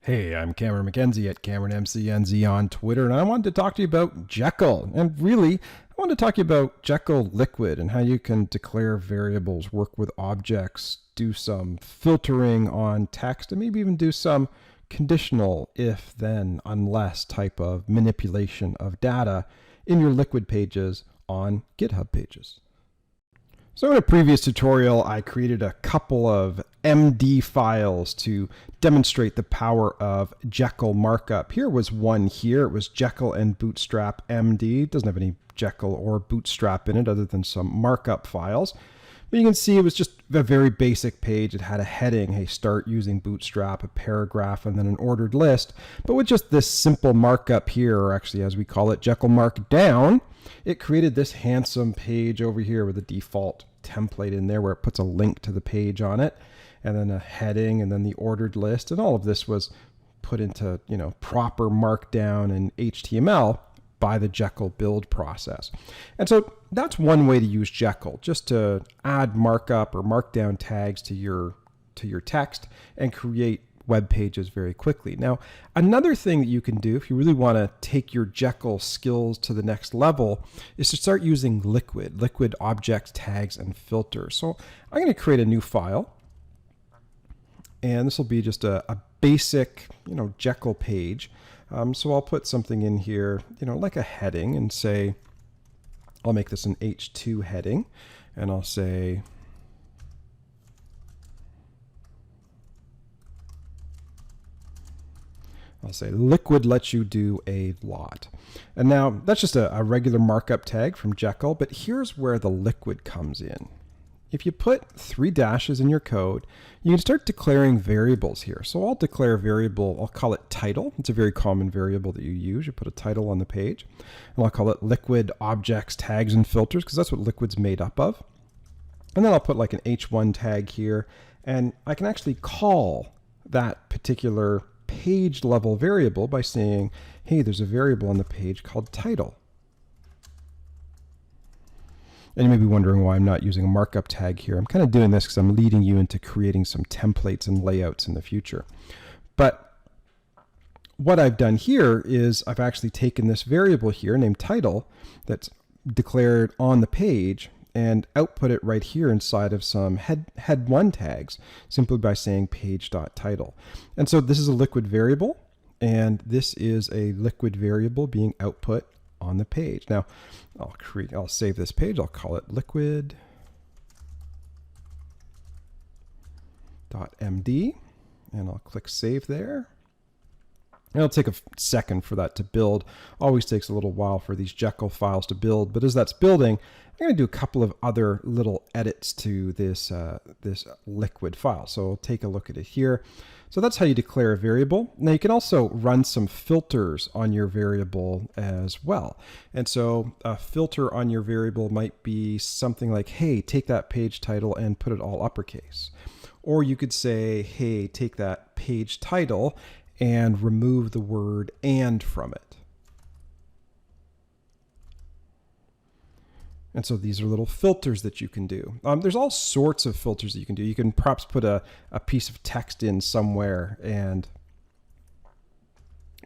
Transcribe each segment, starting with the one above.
Hey, I'm Cameron McKenzie at CameronMCNZ on Twitter, and I wanted to talk to you about Jekyll. And really, I wanted to talk to you about Jekyll Liquid and how you can declare variables, work with objects, do some filtering on text, and maybe even do some conditional if, then, unless type of manipulation of data in your Liquid pages on GitHub pages. So in a previous tutorial, I created a couple of MD files to demonstrate the power of Jekyll markup. Here was one here. It was Jekyll and Bootstrap MD. It doesn't have any Jekyll or Bootstrap in it other than some markup files. But you can see it was just a very basic page. It had a heading, hey, start using Bootstrap, a paragraph, and then an ordered list. But with just this simple markup here, or actually as we call it, Jekyll Markdown, it created this handsome page over here with a default template in there where it puts a link to the page on it, and then a heading, and then the ordered list. And all of this was put into, proper Markdown and HTML by the Jekyll build process. And so that's one way to use Jekyll, just to add markup or markdown tags to your text and create web pages very quickly. Now, another thing that you can do if you really want to take your Jekyll skills to the next level is to start using Liquid object tags and filters. So I'm going to create a new file, and this will be just a basic, Jekyll page. So I'll put something in here, like a heading, and say, I'll make this an H2 heading, and I'll say, Liquid lets you do a lot. And now that's just a regular markup tag from Jekyll, but here's where the Liquid comes in. If you put 3 dashes in your code, you can start declaring variables here. So I'll declare a variable, I'll call it title. It's a very common variable that you use. You put a title on the page. And I'll call it Liquid objects, tags, and filters, because that's what Liquid's made up of. And then I'll put like an H1 tag here, and I can actually call that particular page level variable by saying, hey, there's a variable on the page called title. And you may be wondering why I'm not using a markup tag here. I'm kind of doing this because I'm leading you into creating some templates and layouts in the future. But what I've done here is I've actually taken this variable here named title that's declared on the page and output it right here inside of some head1 tags simply by saying page.title. And so this is a Liquid variable, and this is a Liquid variable being output on the page. Now I'll save this page. I'll call it liquid.md, and I'll click save there. And it'll take a second for that to build. Always takes a little while for these Jekyll files to build, but as that's building, I'm going to do a couple of other little edits to this Liquid file. So I'll take a look at it here. So that's how you declare a variable. Now you can also run some filters on your variable as well. And so a filter on your variable might be something like, hey, take that page title and put it all uppercase. Or you could say, hey, take that page title and remove the word and from it. And so these are little filters that you can do. There's all sorts of filters that you can do. You can perhaps put a piece of text in somewhere and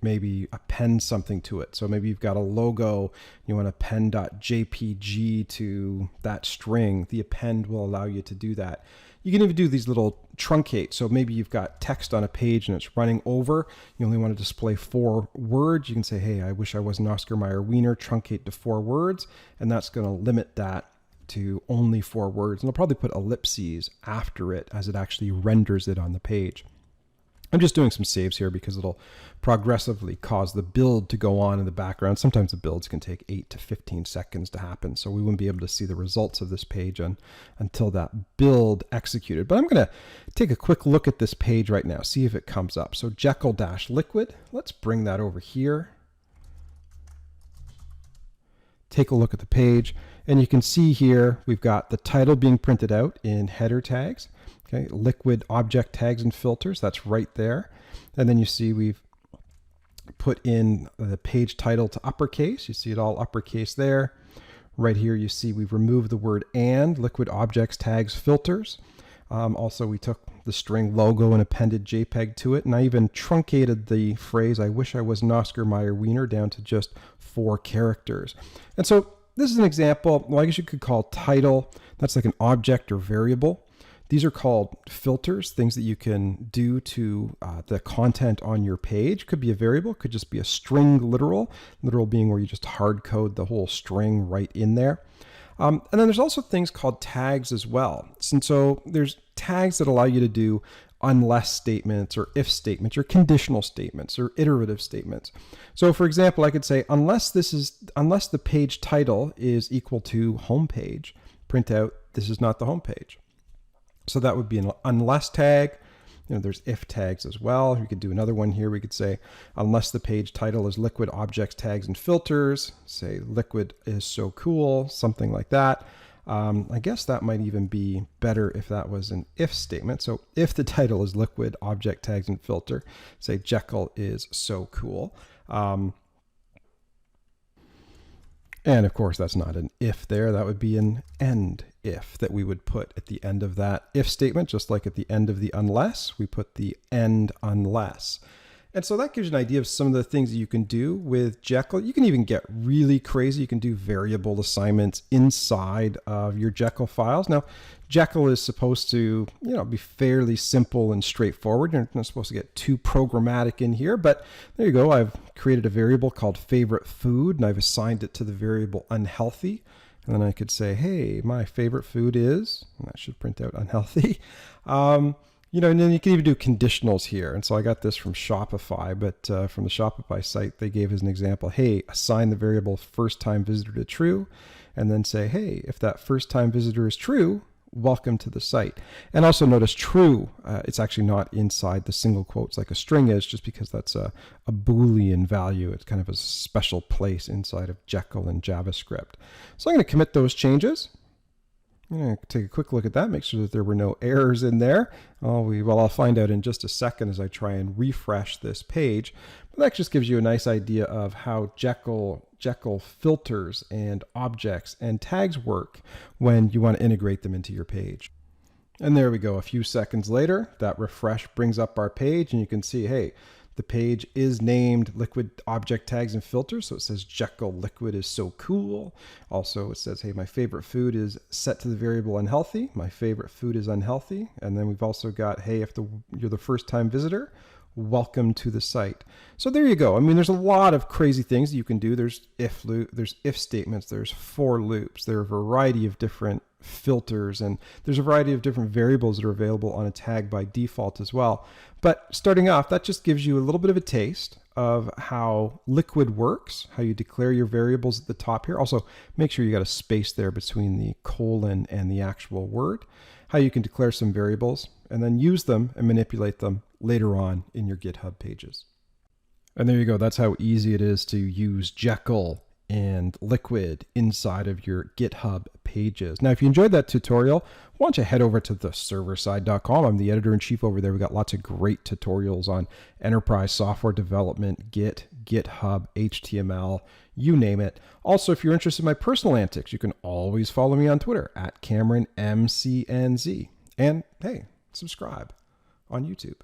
maybe append something to it. So maybe you've got a logo, you want to append.jpg to that string. The append will allow you to do that. You can even do these little truncate. So maybe you've got text on a page and it's running over. You only want to display 4 words. You can say, hey, I wish I was an Oscar Mayer Wiener, truncate to 4 words. And that's going to limit that to only 4 words. And I'll probably put ellipses after it as it actually renders it on the page. I'm just doing some saves here because it'll progressively cause the build to go on in the background. Sometimes the builds can take 8 to 15 seconds to happen, so we wouldn't be able to see the results of this page until that build executed. But I'm going to take a quick look at this page right now, see if it comes up. So Jekyll-Liquid, let's bring that over here. Take a look at the page, and you can see here we've got the title being printed out in header tags. Okay, Liquid object tags and filters, that's right there. And then you see we've put in the page title to uppercase. You see it all uppercase there. Right here you see we've removed the word and, Liquid objects tags filters. Also, we took the string logo and appended JPEG to it, and I even truncated the phrase, "I wish I was an Oscar Mayer Wiener," down to just 4 characters. And so this is an example, well, I guess you could call title, that's like an object or variable. These are called filters, things that you can do to the content on your page. Could be a variable, could just be a string literal being where you just hard code the whole string right in there. And then there's also things called tags as well. And so there's tags that allow you to do unless statements or if statements or conditional statements or iterative statements. So for example, I could say unless the page title is equal to homepage, print out this is not the homepage. So that would be an unless tag. There's if tags as well. We could do another one here. We could say, unless the page title is liquid objects, tags, and filters, say liquid is so cool, something like that. I guess that might even be better if that was an if statement. So if the title is liquid object, tags, and filter, say Jekyll is so cool. And of course, that's not an if there. That would be an end if that we would put at the end of that if statement, just like at the end of the unless, we put the end unless. And so that gives you an idea of some of the things that you can do with Jekyll. You can even get really crazy. You can do variable assignments inside of your Jekyll files. Now, Jekyll is supposed to, be fairly simple and straightforward. You're not supposed to get too programmatic in here, but there you go. I've created a variable called favorite food, and I've assigned it to the variable unhealthy. And then I could say, hey, my favorite food is, and that should print out unhealthy. And then you can even do conditionals here. And so I got this from Shopify, but from the Shopify site, they gave as an example, hey, assign the variable first time visitor to true, and then say, hey, if that first time visitor is true, welcome to the site. And also notice true, it's actually not inside the single quotes like a string is, just because that's a Boolean value. It's kind of a special place inside of Jekyll and JavaScript. So I'm going to commit those changes. I'm going to take a quick look at that, make sure that there were no errors in there. I'll find out in just a second as I try and refresh this page. But that just gives you a nice idea of how Jekyll filters and objects and tags work when you want to integrate them into your page. And there we go. A few seconds later, that refresh brings up our page, and you can see, hey, the page is named liquid object tags and filters. So it says Jekyll liquid is so cool. Also, it says, hey, my favorite food is set to the variable unhealthy. My favorite food is unhealthy. And then we've also got, hey, if you're the first time visitor, welcome to the site. So there you go. I mean, there's a lot of crazy things that you can do. There's if statements, there's for loops, there are a variety of different filters, and there's a variety of different variables that are available on a tag by default as well. But starting off, that just gives you a little bit of a taste of how Liquid works, how you declare your variables at the top here. Also, make sure you got a space there between the colon and the actual word, how you can declare some variables and then use them and manipulate them later on in your GitHub pages. And there you go. That's how easy it is to use Jekyll and Liquid inside of your GitHub pages. Now, if you enjoyed that tutorial, why don't you head over to theserverside.com. I'm the editor-in-chief over there. We got lots of great tutorials on enterprise software development, Git, GitHub, HTML, you name it. Also, if you're interested in my personal antics, you can always follow me on Twitter at CameronMCNZ. And hey, subscribe on YouTube.